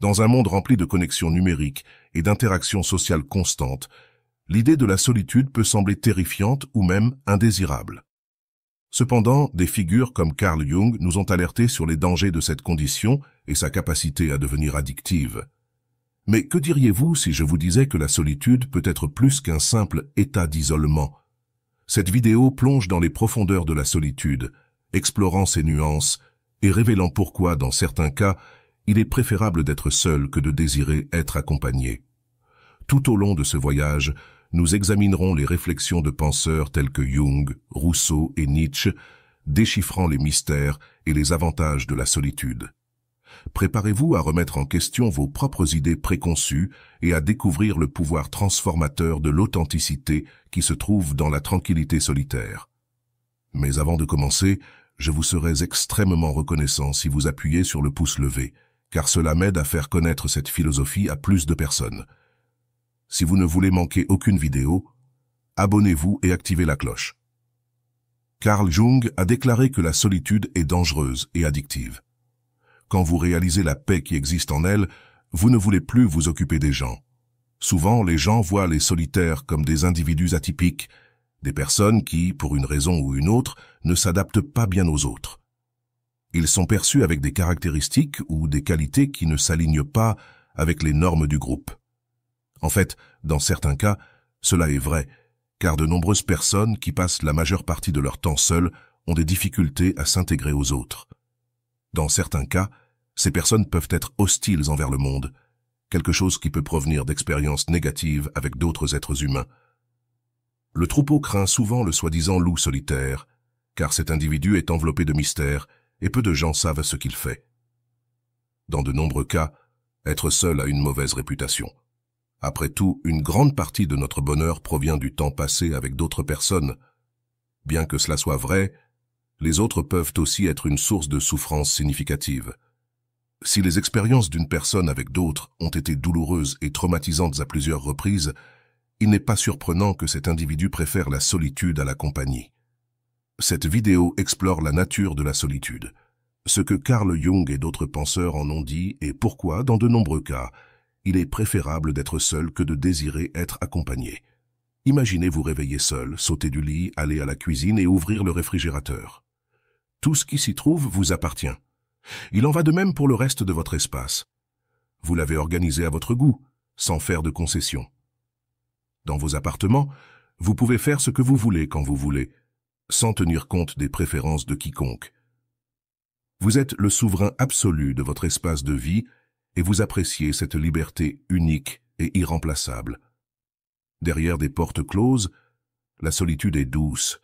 Dans un monde rempli de connexions numériques et d'interactions sociales constantes, l'idée de la solitude peut sembler terrifiante ou même indésirable. Cependant, des figures comme Carl Jung nous ont alertés sur les dangers de cette condition et sa capacité à devenir addictive. Mais que diriez-vous si je vous disais que la solitude peut être plus qu'un simple état d'isolement? Cette vidéo plonge dans les profondeurs de la solitude, explorant ses nuances et révélant pourquoi, dans certains cas, il est préférable d'être seul que de désirer être accompagné. Tout au long de ce voyage, nous examinerons les réflexions de penseurs tels que Jung, Rousseau et Nietzsche, déchiffrant les mystères et les avantages de la solitude. Préparez-vous à remettre en question vos propres idées préconçues et à découvrir le pouvoir transformateur de l'authenticité qui se trouve dans la tranquillité solitaire. Mais avant de commencer, je vous serais extrêmement reconnaissant si vous appuyez sur le pouce levé, car cela m'aide à faire connaître cette philosophie à plus de personnes. Si vous ne voulez manquer aucune vidéo, abonnez-vous et activez la cloche. Carl Jung a déclaré que la solitude est dangereuse et addictive. Quand vous réalisez la paix qui existe en elle, vous ne voulez plus vous occuper des gens. Souvent, les gens voient les solitaires comme des individus atypiques, des personnes qui, pour une raison ou une autre, ne s'adaptent pas bien aux autres. Ils sont perçus avec des caractéristiques ou des qualités qui ne s'alignent pas avec les normes du groupe. En fait, dans certains cas, cela est vrai, car de nombreuses personnes qui passent la majeure partie de leur temps seules ont des difficultés à s'intégrer aux autres. Dans certains cas, ces personnes peuvent être hostiles envers le monde, quelque chose qui peut provenir d'expériences négatives avec d'autres êtres humains. Le troupeau craint souvent le soi-disant loup solitaire, car cet individu est enveloppé de mystères et peu de gens savent ce qu'il fait. Dans de nombreux cas, être seul a une mauvaise réputation. Après tout, une grande partie de notre bonheur provient du temps passé avec d'autres personnes. Bien que cela soit vrai, les autres peuvent aussi être une source de souffrance significative. Si les expériences d'une personne avec d'autres ont été douloureuses et traumatisantes à plusieurs reprises, il n'est pas surprenant que cet individu préfère la solitude à la compagnie. Cette vidéo explore la nature de la solitude, ce que Carl Jung et d'autres penseurs en ont dit et pourquoi, dans de nombreux cas, il est préférable d'être seul que de désirer être accompagné. Imaginez vous réveiller seul, sauter du lit, aller à la cuisine et ouvrir le réfrigérateur. Tout ce qui s'y trouve vous appartient. Il en va de même pour le reste de votre espace. Vous l'avez organisé à votre goût, sans faire de concessions. Dans vos appartements, vous pouvez faire ce que vous voulez quand vous voulez, sans tenir compte des préférences de quiconque. Vous êtes le souverain absolu de votre espace de vie et vous appréciez cette liberté unique et irremplaçable. Derrière des portes closes, la solitude est douce.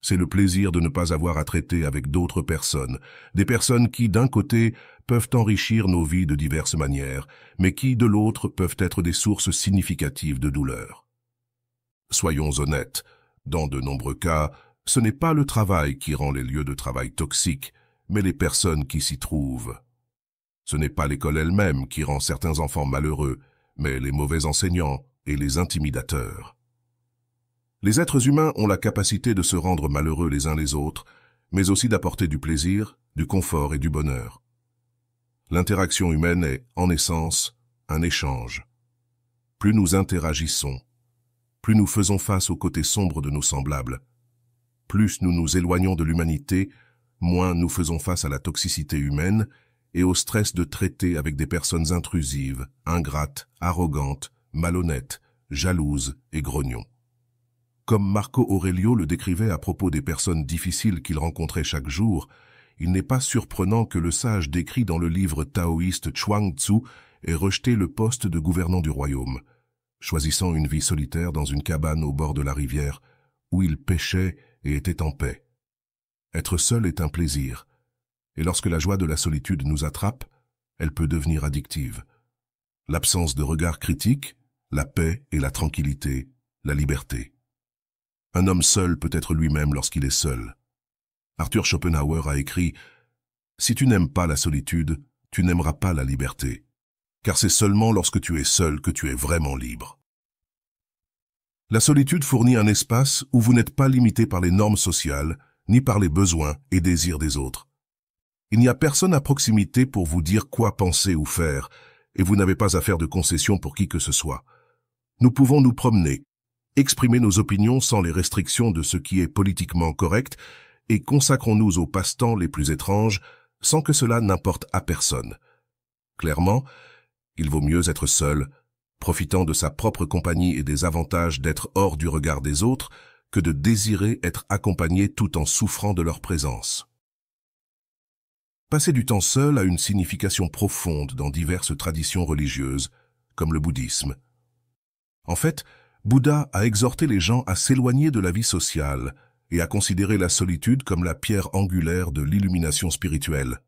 C'est le plaisir de ne pas avoir à traiter avec d'autres personnes, des personnes qui, d'un côté, peuvent enrichir nos vies de diverses manières, mais qui, de l'autre, peuvent être des sources significatives de douleur. Soyons honnêtes, dans de nombreux cas, ce n'est pas le travail qui rend les lieux de travail toxiques, mais les personnes qui s'y trouvent. Ce n'est pas l'école elle-même qui rend certains enfants malheureux, mais les mauvais enseignants et les intimidateurs. Les êtres humains ont la capacité de se rendre malheureux les uns les autres, mais aussi d'apporter du plaisir, du confort et du bonheur. L'interaction humaine est, en essence, un échange. Plus nous interagissons, plus nous faisons face aux côtés sombres de nos semblables. Plus nous nous éloignons de l'humanité, moins nous faisons face à la toxicité humaine et au stress de traiter avec des personnes intrusives, ingrates, arrogantes, malhonnêtes, jalouses et grognons. Comme Marco Aurelio le décrivait à propos des personnes difficiles qu'il rencontrait chaque jour, il n'est pas surprenant que le sage décrit dans le livre taoïste Chuang Tzu ait rejeté le poste de gouvernant du royaume, choisissant une vie solitaire dans une cabane au bord de la rivière, où il pêchait et était en paix. Être seul est un plaisir, et lorsque la joie de la solitude nous attrape, elle peut devenir addictive. L'absence de regard critique, la paix et la tranquillité, la liberté. Un homme seul peut être lui-même lorsqu'il est seul. Arthur Schopenhauer a écrit « Si tu n'aimes pas la solitude, tu n'aimeras pas la liberté, car c'est seulement lorsque tu es seul que tu es vraiment libre. » La solitude fournit un espace où vous n'êtes pas limité par les normes sociales, ni par les besoins et désirs des autres. Il n'y a personne à proximité pour vous dire quoi penser ou faire, et vous n'avez pas à faire de concessions pour qui que ce soit. Nous pouvons nous promener, exprimer nos opinions sans les restrictions de ce qui est politiquement correct, et consacrons-nous aux passe-temps les plus étranges, sans que cela n'importe à personne. Clairement, il vaut mieux être seul, profitant de sa propre compagnie et des avantages d'être hors du regard des autres, que de désirer être accompagné tout en souffrant de leur présence. Passer du temps seul a une signification profonde dans diverses traditions religieuses, comme le bouddhisme. En fait, Bouddha a exhorté les gens à s'éloigner de la vie sociale et à considérer la solitude comme la pierre angulaire de l'illumination spirituelle.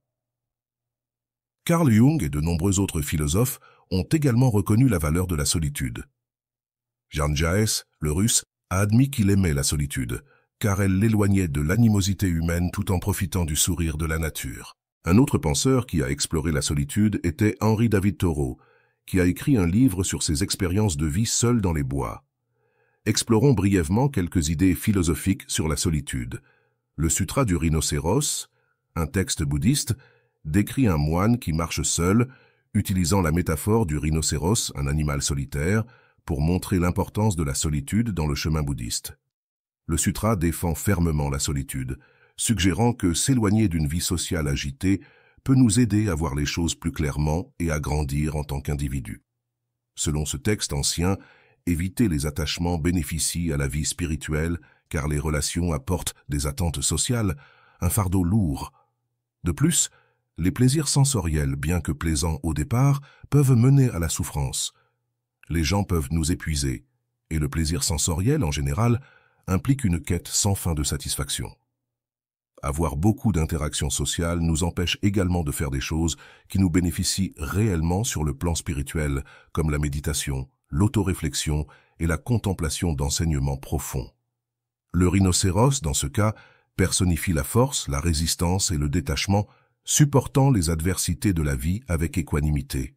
Carl Jung et de nombreux autres philosophes ont également reconnu la valeur de la solitude. Jan Jaes, le Russe, a admis qu'il aimait la solitude, car elle l'éloignait de l'animosité humaine tout en profitant du sourire de la nature. Un autre penseur qui a exploré la solitude était Henry David Thoreau, qui a écrit un livre sur ses expériences de vie seul dans les bois. Explorons brièvement quelques idées philosophiques sur la solitude. Le Sutra du rhinocéros, un texte bouddhiste, décrit un moine qui marche seul, utilisant la métaphore du rhinocéros, un animal solitaire, pour montrer l'importance de la solitude dans le chemin bouddhiste. Le sutra défend fermement la solitude, suggérant que s'éloigner d'une vie sociale agitée peut nous aider à voir les choses plus clairement et à grandir en tant qu'individu. Selon ce texte ancien, éviter les attachements bénéficie à la vie spirituelle car les relations apportent des attentes sociales, un fardeau lourd. De plus, les plaisirs sensoriels, bien que plaisants au départ, peuvent mener à la souffrance. Les gens peuvent nous épuiser, et le plaisir sensoriel, en général, implique une quête sans fin de satisfaction. Avoir beaucoup d'interactions sociales nous empêche également de faire des choses qui nous bénéficient réellement sur le plan spirituel, comme la méditation, l'autoréflexion et la contemplation d'enseignements profonds. Le rhinocéros, dans ce cas, personnifie la force, la résistance et le détachement, supportant les adversités de la vie avec équanimité.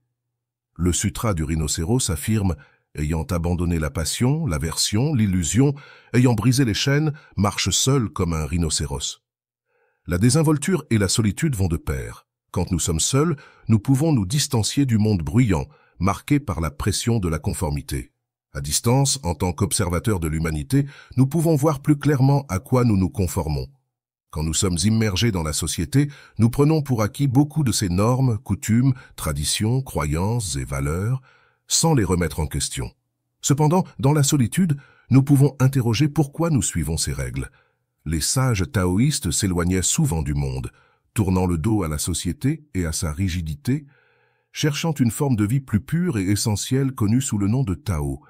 Le sutra du rhinocéros affirme « Ayant abandonné la passion, l'aversion, l'illusion, ayant brisé les chaînes, marche seul comme un rhinocéros ». La désinvolture et la solitude vont de pair. Quand nous sommes seuls, nous pouvons nous distancier du monde bruyant, marqué par la pression de la conformité. À distance, en tant qu'observateurs de l'humanité, nous pouvons voir plus clairement à quoi nous nous conformons. Quand nous sommes immergés dans la société, nous prenons pour acquis beaucoup de ces normes, coutumes, traditions, croyances et valeurs, sans les remettre en question. Cependant, dans la solitude, nous pouvons interroger pourquoi nous suivons ces règles. Les sages taoïstes s'éloignaient souvent du monde, tournant le dos à la société et à sa rigidité, cherchant une forme de vie plus pure et essentielle connue sous le nom de Tao.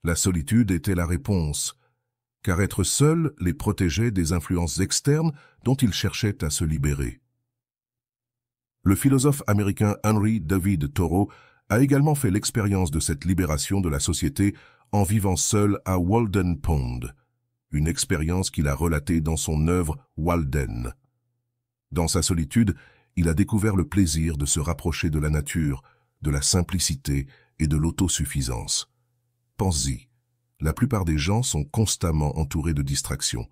La solitude était la réponse, car être seul les protégeait des influences externes dont ils cherchaient à se libérer. Le philosophe américain Henry David Thoreau a également fait l'expérience de cette libération de la société en vivant seul à Walden Pond, une expérience qu'il a relatée dans son œuvre Walden. Dans sa solitude, il a découvert le plaisir de se rapprocher de la nature, de la simplicité et de l'autosuffisance. Pense-y, la plupart des gens sont constamment entourés de distractions.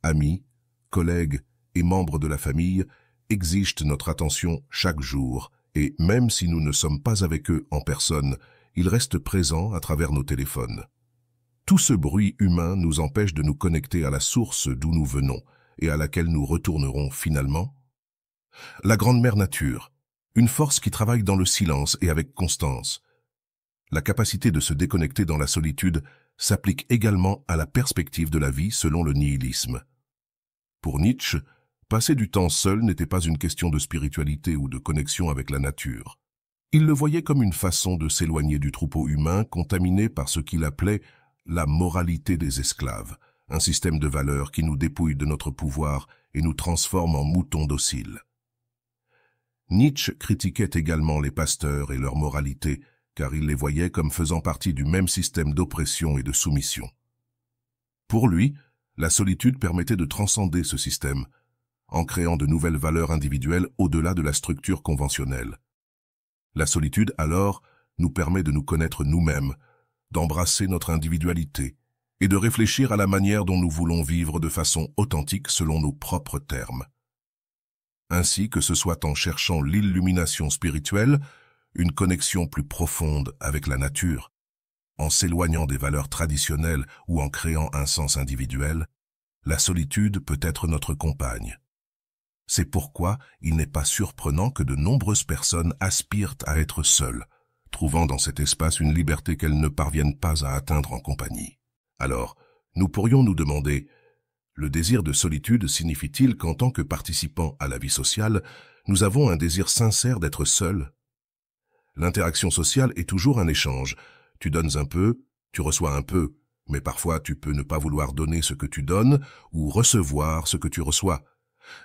Amis, collègues et membres de la famille exigent notre attention chaque jour et même si nous ne sommes pas avec eux en personne, ils restent présents à travers nos téléphones. Tout ce bruit humain nous empêche de nous connecter à la source d'où nous venons et à laquelle nous retournerons finalement. La grande mère nature, une force qui travaille dans le silence et avec constance. La capacité de se déconnecter dans la solitude s'applique également à la perspective de la vie selon le nihilisme. Pour Nietzsche, passer du temps seul n'était pas une question de spiritualité ou de connexion avec la nature. Il le voyait comme une façon de s'éloigner du troupeau humain contaminé par ce qu'il appelait la moralité des esclaves, un système de valeurs qui nous dépouille de notre pouvoir et nous transforme en moutons dociles. Nietzsche critiquait également les pasteurs et leur moralité, car il les voyait comme faisant partie du même système d'oppression et de soumission. Pour lui, la solitude permettait de transcender ce système, en créant de nouvelles valeurs individuelles au-delà de la structure conventionnelle. La solitude, alors, nous permet de nous connaître nous-mêmes, d'embrasser notre individualité et de réfléchir à la manière dont nous voulons vivre de façon authentique selon nos propres termes. Ainsi que ce soit en cherchant l'illumination spirituelle, une connexion plus profonde avec la nature. En s'éloignant des valeurs traditionnelles ou en créant un sens individuel, la solitude peut être notre compagne. C'est pourquoi il n'est pas surprenant que de nombreuses personnes aspirent à être seules, trouvant dans cet espace une liberté qu'elles ne parviennent pas à atteindre en compagnie. Alors, nous pourrions nous demander, le désir de solitude signifie-t-il qu'en tant que participants à la vie sociale, nous avons un désir sincère d'être seuls? L'interaction sociale est toujours un échange. Tu donnes un peu, tu reçois un peu, mais parfois tu peux ne pas vouloir donner ce que tu donnes ou recevoir ce que tu reçois.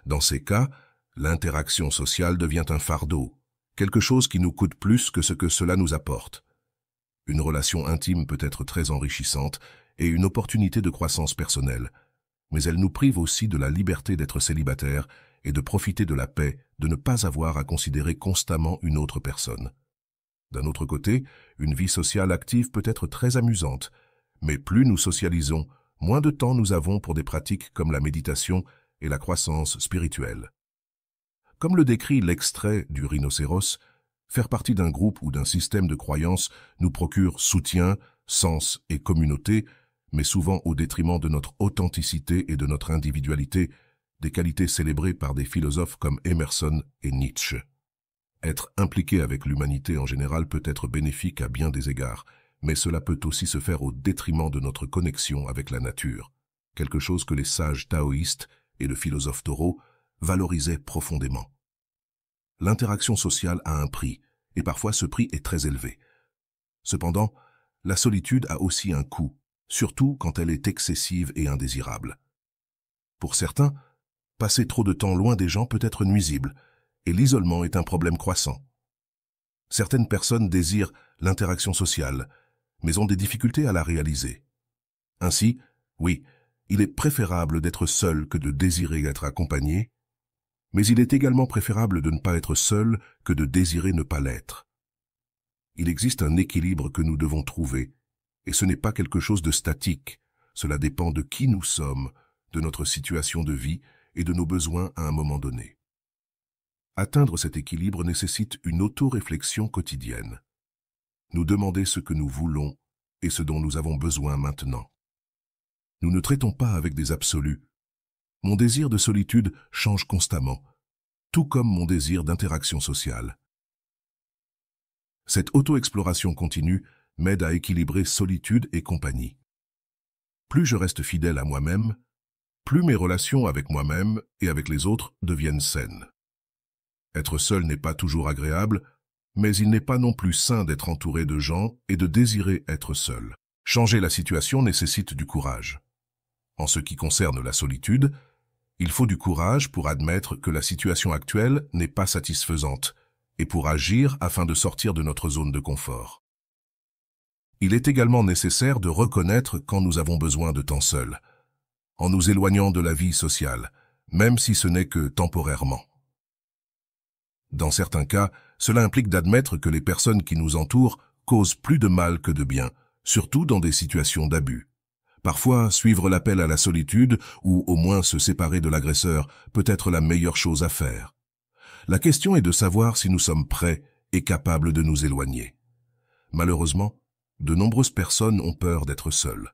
Dans ces cas, l'interaction sociale devient un fardeau, quelque chose qui nous coûte plus que ce que cela nous apporte. Une relation intime peut être très enrichissante et une opportunité de croissance personnelle, mais elle nous prive aussi de la liberté d'être célibataire et de profiter de la paix de ne pas avoir à considérer constamment une autre personne. D'un autre côté, une vie sociale active peut être très amusante, mais plus nous socialisons, moins de temps nous avons pour des pratiques comme la méditation et la croissance spirituelle. Comme le décrit l'extrait du rhinocéros, faire partie d'un groupe ou d'un système de croyances nous procure soutien, sens et communauté, mais souvent au détriment de notre authenticité et de notre individualité, des qualités célébrées par des philosophes comme Emerson et Nietzsche. Être impliqué avec l'humanité en général peut être bénéfique à bien des égards, mais cela peut aussi se faire au détriment de notre connexion avec la nature, quelque chose que les sages taoïstes et le philosophe Thoreau valorisaient profondément. L'interaction sociale a un prix, et parfois ce prix est très élevé. Cependant, la solitude a aussi un coût, surtout quand elle est excessive et indésirable. Pour certains, passer trop de temps loin des gens peut être nuisible, et l'isolement est un problème croissant. Certaines personnes désirent l'interaction sociale, mais ont des difficultés à la réaliser. Ainsi, oui, il est préférable d'être seul que de désirer être accompagné, mais il est également préférable de ne pas être seul que de désirer ne pas l'être. Il existe un équilibre que nous devons trouver, et ce n'est pas quelque chose de statique. Cela dépend de qui nous sommes, de notre situation de vie et de nos besoins à un moment donné. Atteindre cet équilibre nécessite une auto-réflexion quotidienne. Nous demander ce que nous voulons et ce dont nous avons besoin maintenant. Nous ne traitons pas avec des absolus. Mon désir de solitude change constamment, tout comme mon désir d'interaction sociale. Cette auto-exploration continue m'aide à équilibrer solitude et compagnie. Plus je reste fidèle à moi-même, plus mes relations avec moi-même et avec les autres deviennent saines. Être seul n'est pas toujours agréable, mais il n'est pas non plus sain d'être entouré de gens et de désirer être seul. Changer la situation nécessite du courage. En ce qui concerne la solitude, il faut du courage pour admettre que la situation actuelle n'est pas satisfaisante et pour agir afin de sortir de notre zone de confort. Il est également nécessaire de reconnaître quand nous avons besoin de temps seul, en nous éloignant de la vie sociale, même si ce n'est que temporairement. Dans certains cas, cela implique d'admettre que les personnes qui nous entourent causent plus de mal que de bien, surtout dans des situations d'abus. Parfois, suivre l'appel à la solitude, ou au moins se séparer de l'agresseur, peut être la meilleure chose à faire. La question est de savoir si nous sommes prêts et capables de nous éloigner. Malheureusement, de nombreuses personnes ont peur d'être seules.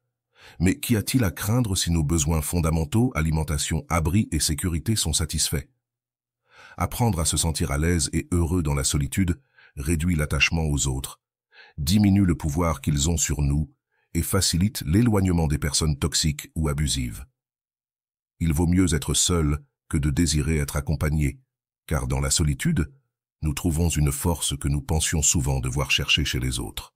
Mais qu'y a-t-il à craindre si nos besoins fondamentaux, alimentation, abri et sécurité sont satisfaits? Apprendre à se sentir à l'aise et heureux dans la solitude réduit l'attachement aux autres, diminue le pouvoir qu'ils ont sur nous et facilite l'éloignement des personnes toxiques ou abusives. Il vaut mieux être seul que de désirer être accompagné, car dans la solitude, nous trouvons une force que nous pensions souvent devoir chercher chez les autres.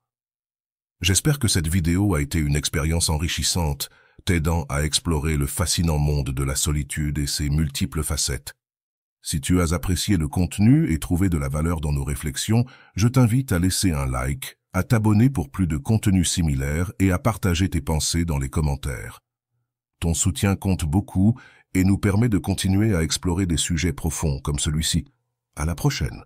J'espère que cette vidéo a été une expérience enrichissante, t'aidant à explorer le fascinant monde de la solitude et ses multiples facettes. Si tu as apprécié le contenu et trouvé de la valeur dans nos réflexions, je t'invite à laisser un like, à t'abonner pour plus de contenus similaires et à partager tes pensées dans les commentaires. Ton soutien compte beaucoup et nous permet de continuer à explorer des sujets profonds comme celui-ci. À la prochaine.